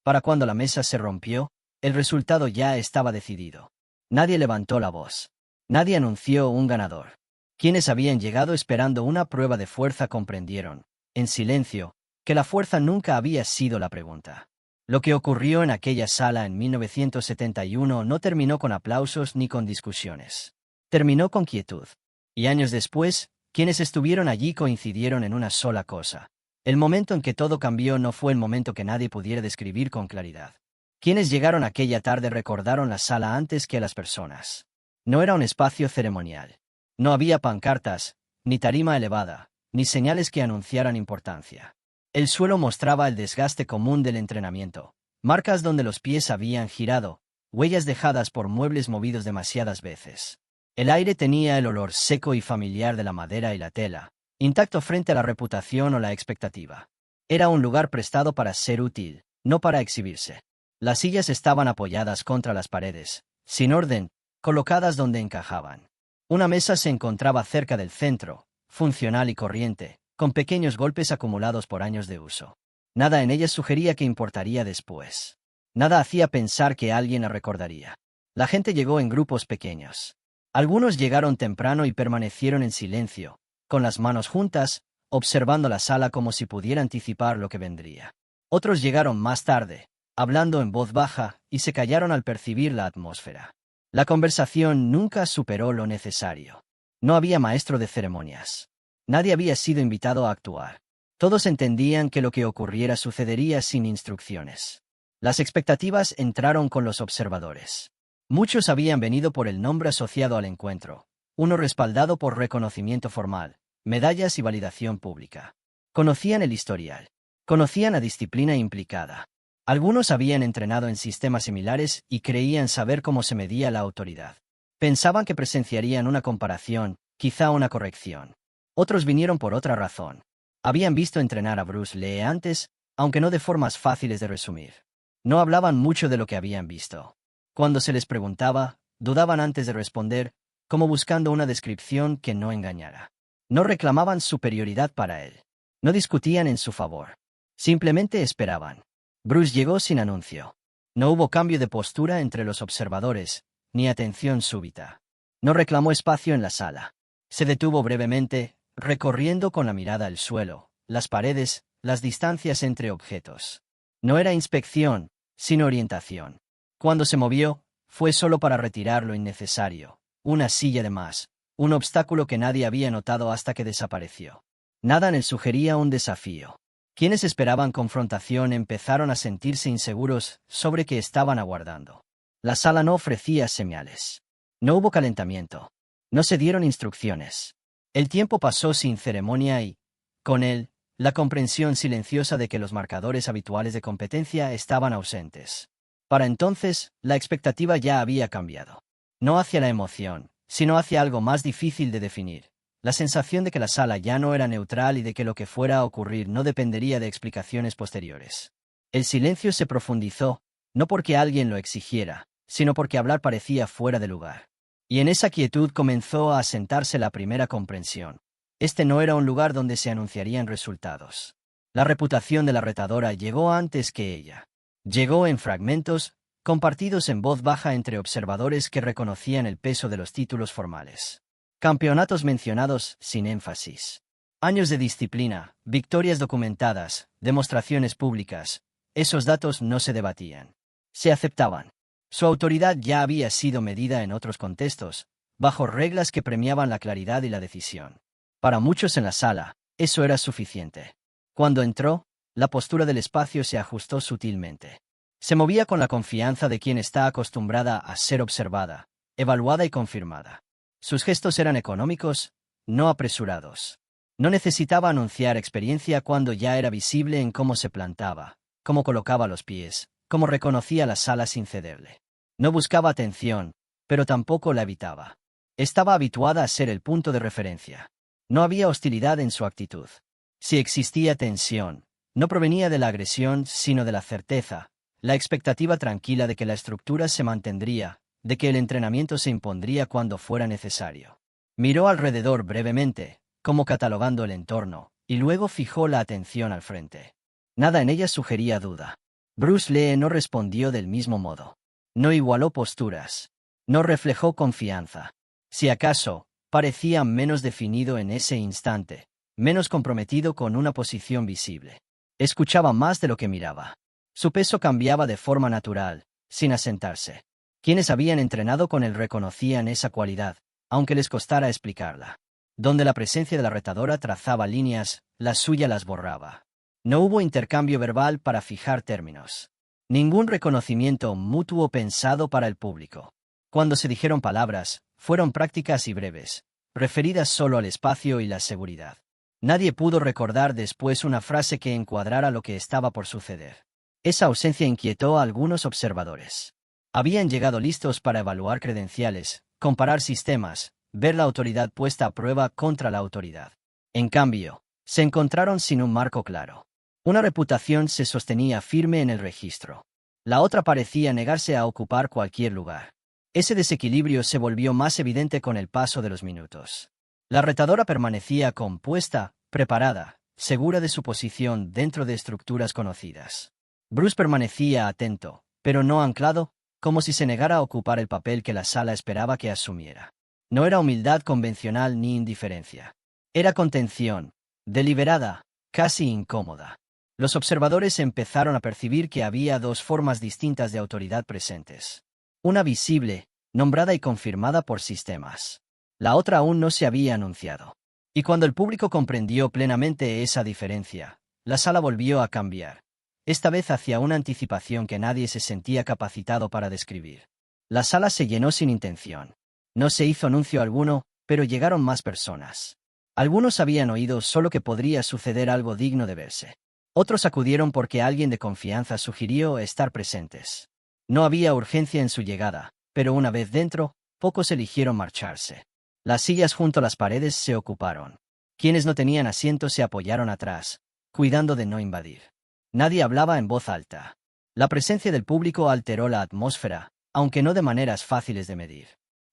Para cuando la mesa se rompió, el resultado ya estaba decidido. Nadie levantó la voz. Nadie anunció un ganador. Quienes habían llegado esperando una prueba de fuerza comprendieron, en silencio, que la fuerza nunca había sido la pregunta. Lo que ocurrió en aquella sala en 1971 no terminó con aplausos ni con discusiones. Terminó con quietud. Y años después, quienes estuvieron allí coincidieron en una sola cosa. El momento en que todo cambió no fue el momento que nadie pudiera describir con claridad. Quienes llegaron aquella tarde recordaron la sala antes que las personas. No era un espacio ceremonial. No había pancartas, ni tarima elevada, ni señales que anunciaran importancia. El suelo mostraba el desgaste común del entrenamiento, marcas donde los pies habían girado, huellas dejadas por muebles movidos demasiadas veces. El aire tenía el olor seco y familiar de la madera y la tela, intacto frente a la reputación o la expectativa. Era un lugar prestado para ser útil, no para exhibirse. Las sillas estaban apoyadas contra las paredes, sin orden, colocadas donde encajaban. Una mesa se encontraba cerca del centro, funcional y corriente, con pequeños golpes acumulados por años de uso. Nada en ella sugería que importaría después. Nada hacía pensar que alguien la recordaría. La gente llegó en grupos pequeños. Algunos llegaron temprano y permanecieron en silencio, con las manos juntas, observando la sala como si pudiera anticipar lo que vendría. Otros llegaron más tarde, hablando en voz baja, y se callaron al percibir la atmósfera. La conversación nunca superó lo necesario. No había maestro de ceremonias. Nadie había sido invitado a actuar. Todos entendían que lo que ocurriera sucedería sin instrucciones. Las expectativas entraron con los observadores. Muchos habían venido por el nombre asociado al encuentro, uno respaldado por reconocimiento formal, medallas y validación pública. Conocían el historial. Conocían la disciplina implicada. Algunos habían entrenado en sistemas similares y creían saber cómo se medía la autoridad. Pensaban que presenciarían una comparación, quizá una corrección. Otros vinieron por otra razón. Habían visto entrenar a Bruce Lee antes, aunque no de formas fáciles de resumir. No hablaban mucho de lo que habían visto. Cuando se les preguntaba, dudaban antes de responder, como buscando una descripción que no engañara. No reclamaban superioridad para él. No discutían en su favor. Simplemente esperaban. Bruce llegó sin anuncio. No hubo cambio de postura entre los observadores, ni atención súbita. No reclamó espacio en la sala. Se detuvo brevemente, recorriendo con la mirada el suelo, las paredes, las distancias entre objetos. No era inspección, sino orientación. Cuando se movió, fue solo para retirar lo innecesario, una silla de más, un obstáculo que nadie había notado hasta que desapareció. Nada en él sugería un desafío. Quienes esperaban confrontación empezaron a sentirse inseguros sobre qué estaban aguardando. La sala no ofrecía señales. No hubo calentamiento. No se dieron instrucciones. El tiempo pasó sin ceremonia y, con él, la comprensión silenciosa de que los marcadores habituales de competencia estaban ausentes. Para entonces, la expectativa ya había cambiado. No hacia la emoción, sino hacia algo más difícil de definir. La sensación de que la sala ya no era neutral y de que lo que fuera a ocurrir no dependería de explicaciones posteriores. El silencio se profundizó, no porque alguien lo exigiera, sino porque hablar parecía fuera de lugar. Y en esa quietud comenzó a asentarse la primera comprensión. Este no era un lugar donde se anunciarían resultados. La reputación de la retadora llegó antes que ella. Llegó en fragmentos, compartidos en voz baja entre observadores que reconocían el peso de los títulos formales. Campeonatos mencionados sin énfasis. Años de disciplina, victorias documentadas, demostraciones públicas. Esos datos no se debatían. Se aceptaban. Su autoridad ya había sido medida en otros contextos, bajo reglas que premiaban la claridad y la decisión. Para muchos en la sala, eso era suficiente. Cuando entró, la postura del espacio se ajustó sutilmente. Se movía con la confianza de quien está acostumbrada a ser observada, evaluada y confirmada. Sus gestos eran económicos, no apresurados. No necesitaba anunciar experiencia cuando ya era visible en cómo se plantaba, cómo colocaba los pies, cómo reconocía la sala sin cederle. No buscaba atención, pero tampoco la evitaba. Estaba habituada a ser el punto de referencia. No había hostilidad en su actitud. Si existía tensión, no provenía de la agresión, sino de la certeza, la expectativa tranquila de que la estructura se mantendría, de que el entrenamiento se impondría cuando fuera necesario. Miró alrededor brevemente, como catalogando el entorno, y luego fijó la atención al frente. Nada en ella sugería duda. Bruce Lee no respondió del mismo modo. No igualó posturas. No reflejó confianza. Si acaso, parecía menos definido en ese instante, menos comprometido con una posición visible. Escuchaba más de lo que miraba. Su peso cambiaba de forma natural, sin asentarse. Quienes habían entrenado con él reconocían esa cualidad, aunque les costara explicarla. Donde la presencia de la retadora trazaba líneas, la suya las borraba. No hubo intercambio verbal para fijar términos. Ningún reconocimiento mutuo pensado para el público. Cuando se dijeron palabras, fueron prácticas y breves, referidas solo al espacio y la seguridad. Nadie pudo recordar después una frase que encuadrara lo que estaba por suceder. Esa ausencia inquietó a algunos observadores. Habían llegado listos para evaluar credenciales, comparar sistemas, ver la autoridad puesta a prueba contra la autoridad. En cambio, se encontraron sin un marco claro. Una reputación se sostenía firme en el registro. La otra parecía negarse a ocupar cualquier lugar. Ese desequilibrio se volvió más evidente con el paso de los minutos. La retadora permanecía compuesta, preparada, segura de su posición dentro de estructuras conocidas. Bruce permanecía atento, pero no anclado, como si se negara a ocupar el papel que la sala esperaba que asumiera. No era humildad convencional ni indiferencia. Era contención, deliberada, casi incómoda. Los observadores empezaron a percibir que había dos formas distintas de autoridad presentes. Una visible, nombrada y confirmada por sistemas. La otra aún no se había anunciado. Y cuando el público comprendió plenamente esa diferencia, la sala volvió a cambiar. Esta vez hacia una anticipación que nadie se sentía capacitado para describir. La sala se llenó sin intención. No se hizo anuncio alguno, pero llegaron más personas. Algunos habían oído solo que podría suceder algo digno de verse. Otros acudieron porque alguien de confianza sugirió estar presentes. No había urgencia en su llegada, pero una vez dentro, pocos eligieron marcharse. Las sillas junto a las paredes se ocuparon. Quienes no tenían asiento se apoyaron atrás, cuidando de no invadir. Nadie hablaba en voz alta. La presencia del público alteró la atmósfera, aunque no de maneras fáciles de medir.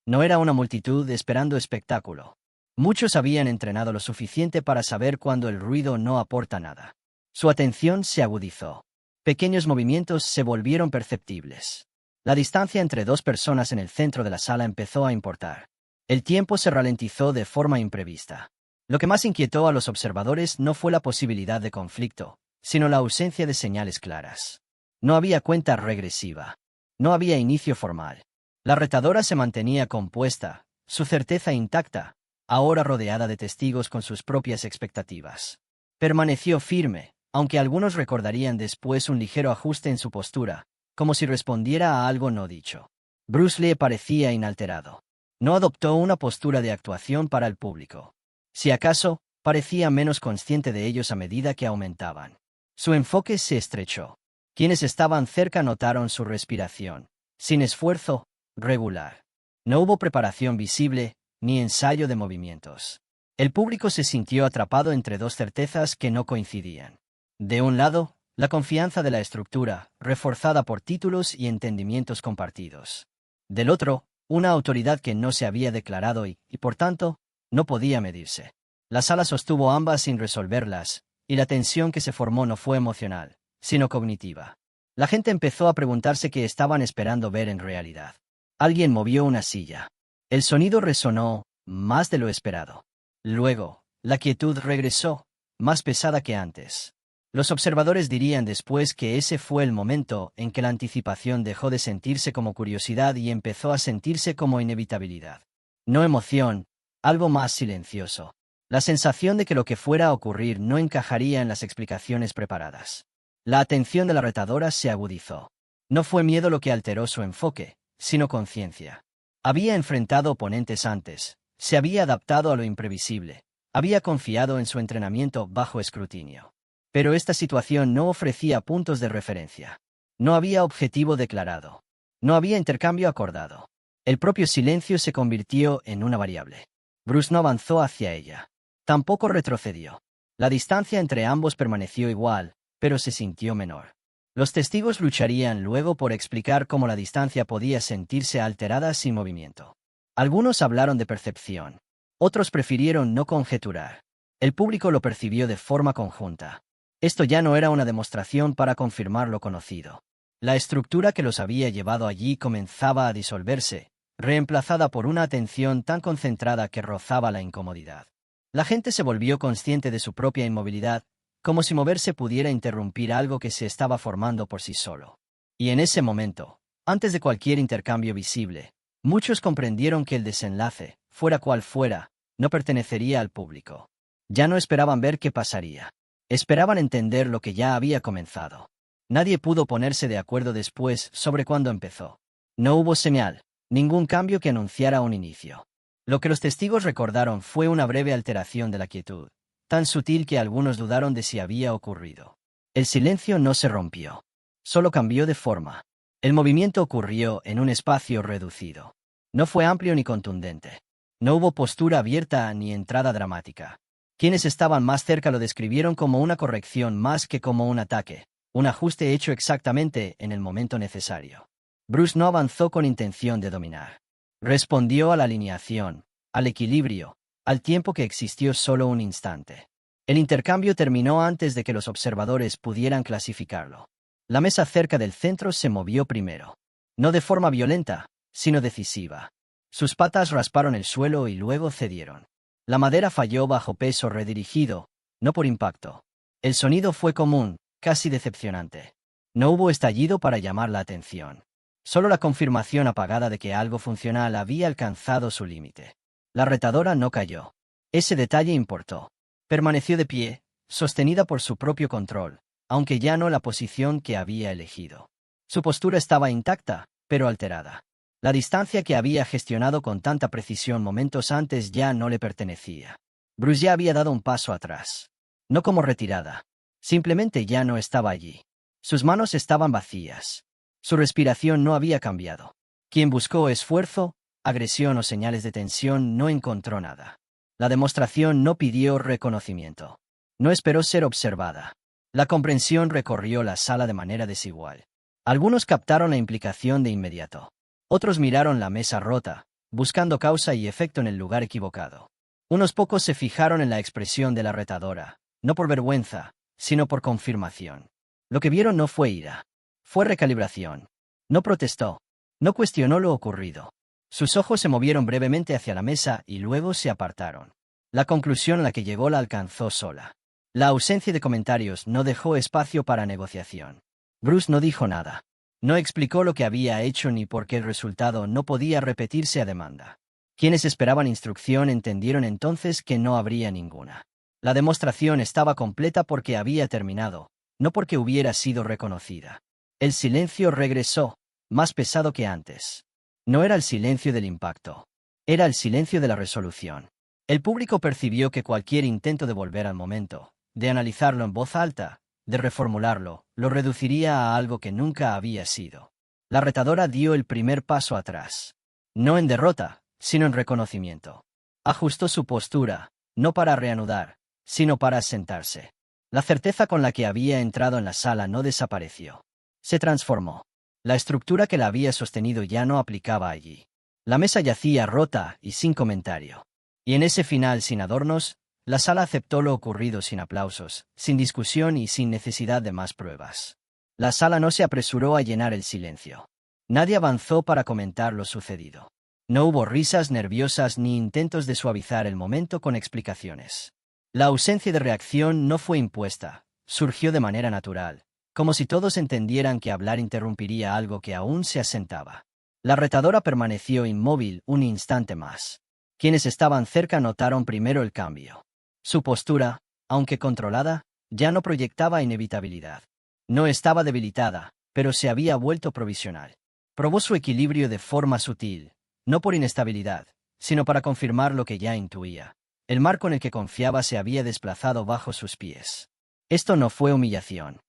No era una multitud esperando espectáculo. Muchos habían entrenado lo suficiente para saber cuando el ruido no aporta nada. Su atención se agudizó. Pequeños movimientos se volvieron perceptibles. La distancia entre dos personas en el centro de la sala empezó a importar. El tiempo se ralentizó de forma imprevista. Lo que más inquietó a los observadores no fue la posibilidad de conflicto, sino la ausencia de señales claras. No había cuenta regresiva. No había inicio formal. La retadora se mantenía compuesta, su certeza intacta, ahora rodeada de testigos con sus propias expectativas. Permaneció firme, aunque algunos recordarían después un ligero ajuste en su postura, como si respondiera a algo no dicho. Bruce Lee parecía inalterado. No adoptó una postura de actuación para el público. Si acaso, parecía menos consciente de ellos a medida que aumentaban. Su enfoque se estrechó. Quienes estaban cerca notaron su respiración. Sin esfuerzo, regular. No hubo preparación visible, ni ensayo de movimientos. El público se sintió atrapado entre dos certezas que no coincidían. De un lado, la confianza de la estructura, reforzada por títulos y entendimientos compartidos. Del otro, una autoridad que no se había declarado y, por tanto, no podía medirse. La sala sostuvo ambas sin resolverlas, y la tensión que se formó no fue emocional, sino cognitiva. La gente empezó a preguntarse qué estaban esperando ver en realidad. Alguien movió una silla. El sonido resonó, más de lo esperado. Luego, la quietud regresó, más pesada que antes. Los observadores dirían después que ese fue el momento en que la anticipación dejó de sentirse como curiosidad y empezó a sentirse como inevitabilidad. No emoción, algo más silencioso. La sensación de que lo que fuera a ocurrir no encajaría en las explicaciones preparadas. La atención de la retadora se agudizó. No fue miedo lo que alteró su enfoque, sino conciencia. Había enfrentado oponentes antes, se había adaptado a lo imprevisible, había confiado en su entrenamiento bajo escrutinio. Pero esta situación no ofrecía puntos de referencia. No había objetivo declarado. No había intercambio acordado. El propio silencio se convirtió en una variable. Bruce no avanzó hacia ella. Tampoco retrocedió. La distancia entre ambos permaneció igual, pero se sintió menor. Los testigos lucharían luego por explicar cómo la distancia podía sentirse alterada sin movimiento. Algunos hablaron de percepción. Otros prefirieron no conjeturar. El público lo percibió de forma conjunta. Esto ya no era una demostración para confirmar lo conocido. La estructura que los había llevado allí comenzaba a disolverse, reemplazada por una atención tan concentrada que rozaba la incomodidad. La gente se volvió consciente de su propia inmovilidad, como si moverse pudiera interrumpir algo que se estaba formando por sí solo. Y en ese momento, antes de cualquier intercambio visible, muchos comprendieron que el desenlace, fuera cual fuera, no pertenecería al público. Ya no esperaban ver qué pasaría. Esperaban entender lo que ya había comenzado. Nadie pudo ponerse de acuerdo después sobre cuándo empezó. No hubo señal, ningún cambio que anunciara un inicio. Lo que los testigos recordaron fue una breve alteración de la quietud, tan sutil que algunos dudaron de si había ocurrido. El silencio no se rompió. Solo cambió de forma. El movimiento ocurrió en un espacio reducido. No fue amplio ni contundente. No hubo postura abierta ni entrada dramática. Quienes estaban más cerca lo describieron como una corrección más que como un ataque, un ajuste hecho exactamente en el momento necesario. Bruce no avanzó con intención de dominar. Respondió a la alineación, al equilibrio, al tiempo que existió solo un instante. El intercambio terminó antes de que los observadores pudieran clasificarlo. La mesa cerca del centro se movió primero. No de forma violenta, sino decisiva. Sus patas rasparon el suelo y luego cedieron. La madera falló bajo peso redirigido, no por impacto. El sonido fue común, casi decepcionante. No hubo estallido para llamar la atención. Solo la confirmación apagada de que algo funcional había alcanzado su límite. La retadora no cayó. Ese detalle importó. Permaneció de pie, sostenida por su propio control, aunque ya no la posición que había elegido. Su postura estaba intacta, pero alterada. La distancia que había gestionado con tanta precisión momentos antes ya no le pertenecía. Bruce ya había dado un paso atrás. No como retirada. Simplemente ya no estaba allí. Sus manos estaban vacías. Su respiración no había cambiado. Quien buscó esfuerzo, agresión o señales de tensión no encontró nada. La demostración no pidió reconocimiento. No esperó ser observada. La comprensión recorrió la sala de manera desigual. Algunos captaron la implicación de inmediato. Otros miraron la mesa rota, buscando causa y efecto en el lugar equivocado. Unos pocos se fijaron en la expresión de la retadora, no por vergüenza, sino por confirmación. Lo que vieron no fue ira. Fue recalibración. No protestó. No cuestionó lo ocurrido. Sus ojos se movieron brevemente hacia la mesa y luego se apartaron. La conclusión a la que llegó la alcanzó sola. La ausencia de comentarios no dejó espacio para negociación. Bruce no dijo nada. No explicó lo que había hecho ni por qué el resultado no podía repetirse a demanda. Quienes esperaban instrucción entendieron entonces que no habría ninguna. La demostración estaba completa porque había terminado, no porque hubiera sido reconocida. El silencio regresó, más pesado que antes. No era el silencio del impacto. Era el silencio de la resolución. El público percibió que cualquier intento de volver al momento, de analizarlo en voz alta, de reformularlo, lo reduciría a algo que nunca había sido. La retadora dio el primer paso atrás. No en derrota, sino en reconocimiento. Ajustó su postura, no para reanudar, sino para sentarse. La certeza con la que había entrado en la sala no desapareció. Se transformó. La estructura que la había sostenido ya no aplicaba allí. La mesa yacía rota y sin comentario. Y en ese final sin adornos, la sala aceptó lo ocurrido sin aplausos, sin discusión y sin necesidad de más pruebas. La sala no se apresuró a llenar el silencio. Nadie avanzó para comentar lo sucedido. No hubo risas nerviosas ni intentos de suavizar el momento con explicaciones. La ausencia de reacción no fue impuesta, surgió de manera natural, como si todos entendieran que hablar interrumpiría algo que aún se asentaba. La retadora permaneció inmóvil un instante más. Quienes estaban cerca notaron primero el cambio. Su postura, aunque controlada, ya no proyectaba inevitabilidad. No estaba debilitada, pero se había vuelto provisional. Probó su equilibrio de forma sutil, no por inestabilidad, sino para confirmar lo que ya intuía. El marco en el que confiaba se había desplazado bajo sus pies. Esto no fue humillación.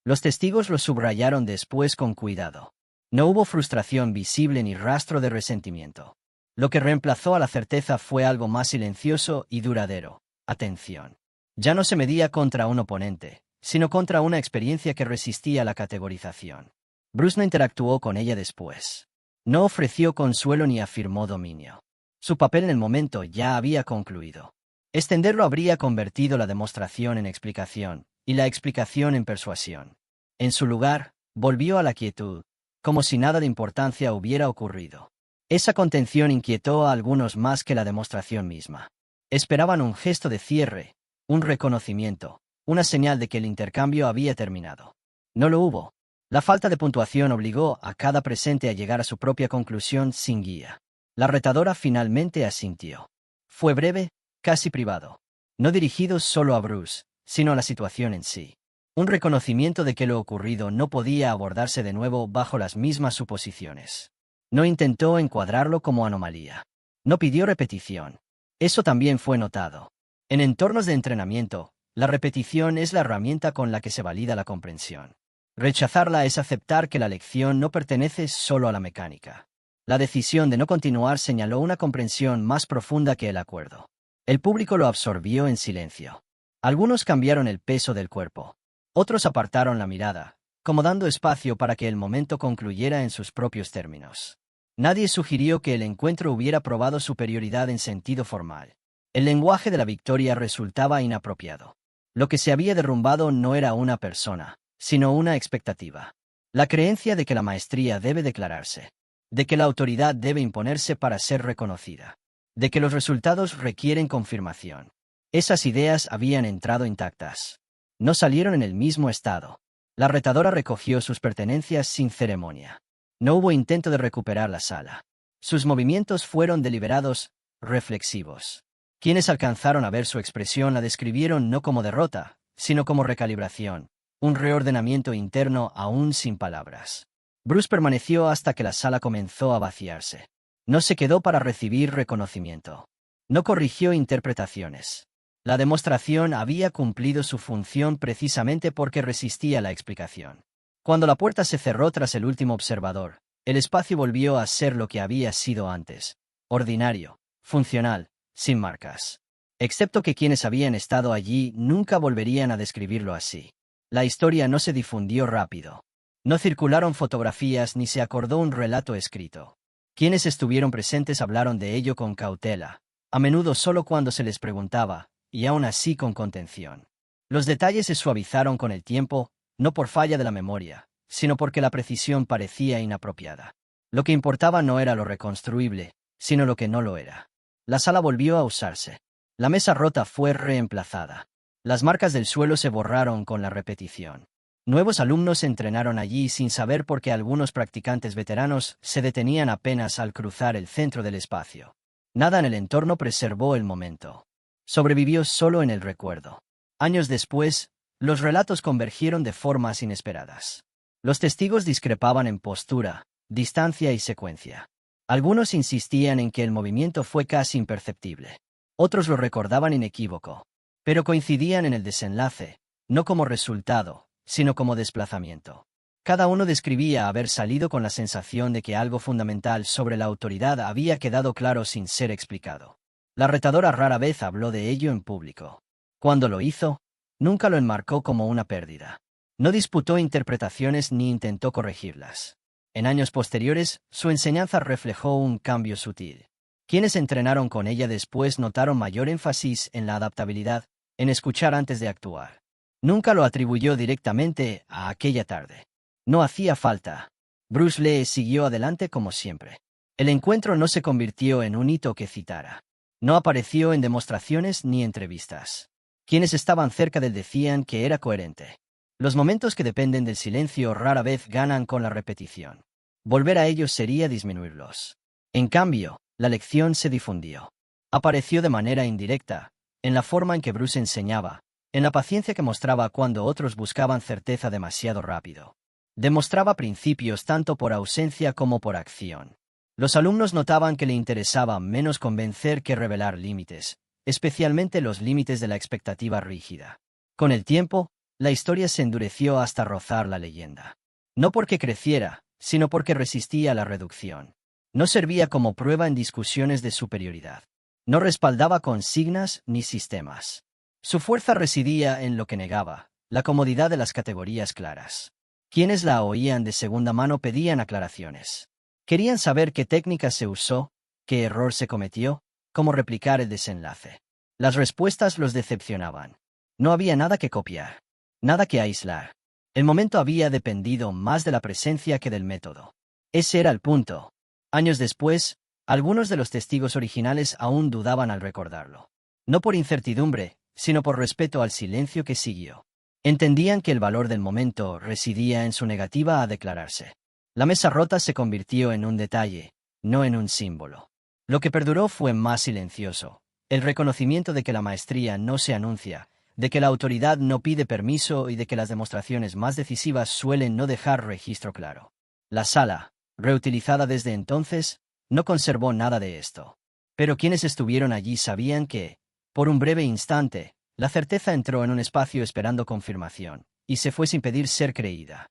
Los testigos lo subrayaron después con cuidado. No hubo frustración visible ni rastro de resentimiento. Lo que reemplazó a la certeza fue algo más silencioso y duradero. Atención. Ya no se medía contra un oponente, sino contra una experiencia que resistía la categorización. Bruce no interactuó con ella después. No ofreció consuelo ni afirmó dominio. Su papel en el momento ya había concluido. Extenderlo habría convertido la demostración en explicación, y la explicación en persuasión. En su lugar, volvió a la quietud, como si nada de importancia hubiera ocurrido. Esa contención inquietó a algunos más que la demostración misma. Esperaban un gesto de cierre, un reconocimiento, una señal de que el intercambio había terminado. No lo hubo. La falta de puntuación obligó a cada presente a llegar a su propia conclusión sin guía. La retadora finalmente asintió. Fue breve, casi privado. No dirigido solo a Bruce, sino a la situación en sí. Un reconocimiento de que lo ocurrido no podía abordarse de nuevo bajo las mismas suposiciones. No intentó encuadrarlo como anomalía. No pidió repetición. Eso también fue notado. En entornos de entrenamiento, la repetición es la herramienta con la que se valida la comprensión. Rechazarla es aceptar que la lección no pertenece solo a la mecánica. La decisión de no continuar señaló una comprensión más profunda que el acuerdo. El público lo absorbió en silencio. Algunos cambiaron el peso del cuerpo. Otros apartaron la mirada, como dando espacio para que el momento concluyera en sus propios términos. Nadie sugirió que el encuentro hubiera probado superioridad en sentido formal. El lenguaje de la victoria resultaba inapropiado. Lo que se había derrumbado no era una persona, sino una expectativa. La creencia de que la maestría debe declararse, de que la autoridad debe imponerse para ser reconocida, de que los resultados requieren confirmación. Esas ideas habían entrado intactas. No salieron en el mismo estado. La retadora recogió sus pertenencias sin ceremonia. No hubo intento de recuperar la sala. Sus movimientos fueron deliberados, reflexivos. Quienes alcanzaron a ver su expresión la describieron no como derrota, sino como recalibración, un reordenamiento interno aún sin palabras. Bruce permaneció hasta que la sala comenzó a vaciarse. No se quedó para recibir reconocimiento. No corrigió interpretaciones. La demostración había cumplido su función precisamente porque resistía la explicación. Cuando la puerta se cerró tras el último observador, el espacio volvió a ser lo que había sido antes: ordinario, funcional, sin marcas. Excepto que quienes habían estado allí nunca volverían a describirlo así. La historia no se difundió rápido. No circularon fotografías ni se acordó un relato escrito. Quienes estuvieron presentes hablaron de ello con cautela, a menudo solo cuando se les preguntaba, y aún así con contención. Los detalles se suavizaron con el tiempo, no por falla de la memoria, sino porque la precisión parecía inapropiada. Lo que importaba no era lo reconstruible, sino lo que no lo era. La sala volvió a usarse. La mesa rota fue reemplazada. Las marcas del suelo se borraron con la repetición. Nuevos alumnos se entrenaron allí sin saber por qué algunos practicantes veteranos se detenían apenas al cruzar el centro del espacio. Nada en el entorno preservó el momento. Sobrevivió solo en el recuerdo. Años después, los relatos convergieron de formas inesperadas. Los testigos discrepaban en postura, distancia y secuencia. Algunos insistían en que el movimiento fue casi imperceptible. Otros lo recordaban inequívoco. Pero coincidían en el desenlace, no como resultado, sino como desplazamiento. Cada uno describía haber salido con la sensación de que algo fundamental sobre la autoridad había quedado claro sin ser explicado. La retadora rara vez habló de ello en público. Cuando lo hizo, nunca lo enmarcó como una pérdida. No disputó interpretaciones ni intentó corregirlas. En años posteriores, su enseñanza reflejó un cambio sutil. Quienes entrenaron con ella después notaron mayor énfasis en la adaptabilidad, en escuchar antes de actuar. Nunca lo atribuyó directamente a aquella tarde. No hacía falta. Bruce Lee siguió adelante como siempre. El encuentro no se convirtió en un hito que citara. No apareció en demostraciones ni entrevistas. Quienes estaban cerca de él decían que era coherente. Los momentos que dependen del silencio rara vez ganan con la repetición. Volver a ellos sería disminuirlos. En cambio, la lección se difundió. Apareció de manera indirecta, en la forma en que Bruce enseñaba, en la paciencia que mostraba cuando otros buscaban certeza demasiado rápido. Demostraba principios tanto por ausencia como por acción. Los alumnos notaban que le interesaba menos convencer que revelar límites, especialmente los límites de la expectativa rígida. Con el tiempo, la historia se endureció hasta rozar la leyenda. No porque creciera, sino porque resistía la reducción. No servía como prueba en discusiones de superioridad. No respaldaba consignas ni sistemas. Su fuerza residía en lo que negaba, la comodidad de las categorías claras. Quienes la oían de segunda mano pedían aclaraciones. Querían saber qué técnica se usó, qué error se cometió, cómo replicar el desenlace. Las respuestas los decepcionaban. No había nada que copiar. Nada que aislar. El momento había dependido más de la presencia que del método. Ese era el punto. Años después, algunos de los testigos originales aún dudaban al recordarlo. No por incertidumbre, sino por respeto al silencio que siguió. Entendían que el valor del momento residía en su negativa a declararse. La mesa rota se convirtió en un detalle, no en un símbolo. Lo que perduró fue más silencioso, el reconocimiento de que la maestría no se anuncia, de que la autoridad no pide permiso y de que las demostraciones más decisivas suelen no dejar registro claro. La sala, reutilizada desde entonces, no conservó nada de esto. Pero quienes estuvieron allí sabían que, por un breve instante, la certeza entró en un espacio esperando confirmación, y se fue sin pedir ser creída.